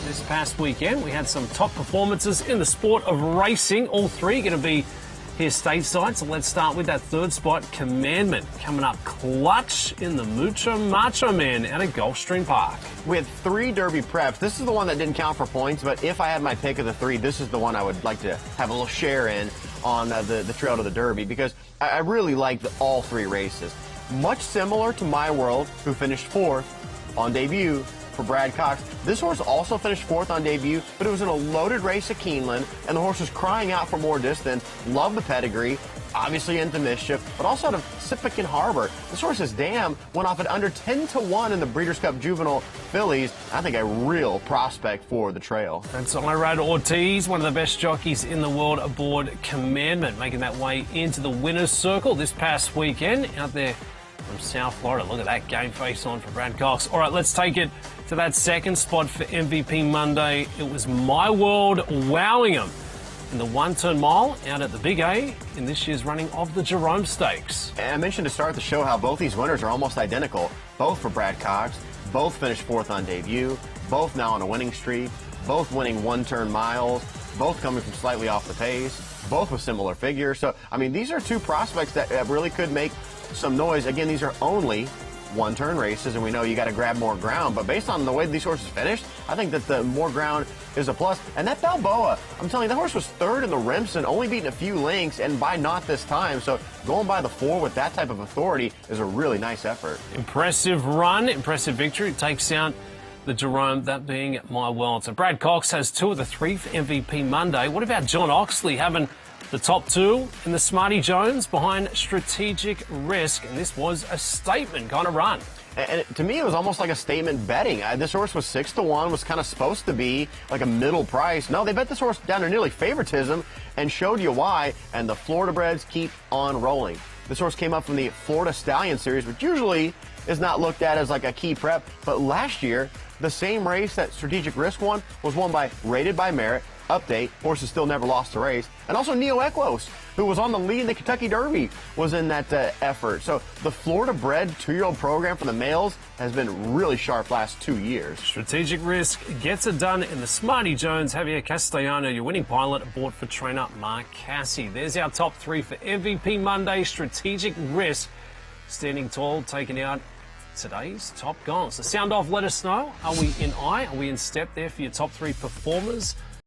this past weekend. We had some top performances in the sport of racing. All three going to be here stateside. So let's start with that third spot, Commandment, coming up clutch in the Mucho Macho Man out of Gulfstream Park. We had 3 Derby preps. This is the one that didn't count for points, but if I had my pick of the 3, this is the one I would like to have a little share in on the trail to the Derby, because I really like all 3 races. Much similar to My World, who finished 4th on debut for Brad Cox. This horse also finished 4th on debut, but it was in a loaded race at Keeneland, and the horse was crying out for more distance. Love the pedigree, obviously into Mischief, but also out of Sipican Harbor. This horse's dam went off at under 10-1 in the Breeders' Cup Juvenile Fillies. I think a real prospect for the trail. That's Ira Ortiz, one of the best jockeys in the world aboard Commandment, making that way into the winner's circle this past weekend out there from South Florida. Look at that game face on for Brad Cox. All right, let's take it to that second spot for MVP Monday. It was My World wowing him in the one-turn mile out at the Big A in this year's running of the Jerome Stakes. And I mentioned to start the show how both these winners are almost identical. Both for Brad Cox, both finished 4th on debut, both now on a winning streak, both winning one-turn miles, both coming from slightly off the pace, both with similar figures. So, I mean, these are 2 prospects that really could make some noise. Again, these are only one-turn races, and we know you got to grab more ground, but based on the way these horses finished, I think that the more ground is a plus. And that Balboa, I'm telling you, that horse was 3rd in the Remsen, only beating a few lengths, and by not this time. So going by the 4 with that type of authority is a really nice effort. Impressive run, impressive victory. It takes out the Jerome, that being My World. So Brad Cox has 2 of the 3 for MVP Monday. What about John Oxley having the top 2 in the Smarty Jones behind Strategic Risk? And this was a statement kind of run. And to me, it was almost like a statement betting. This horse was 6-1, was kind of supposed to be like a middle price. No, they bet this horse down to nearly favoritism and showed you why, and the Florida breds keep on rolling. This horse came up from the Florida Stallion Series, which usually is not looked at as like a key prep, but last year, the same race that Strategic Risk won was won by Rated by Merit. Update, horses still never lost a race. And also Neo Equos, who was on the lead in the Kentucky Derby, was in that effort. So the Florida bred 2-year-old program for the males has been really sharp last 2 years. Strategic Risk gets it done in the Smarty Jones. Javier Castellano, your winning pilot, aboard for trainer Mark Cassie. There's our top 3 for MVP Monday. Strategic Risk standing tall, taking out today's top guns. So sound off, let us know. Are we in eye? Are we in step there for your top 3 performers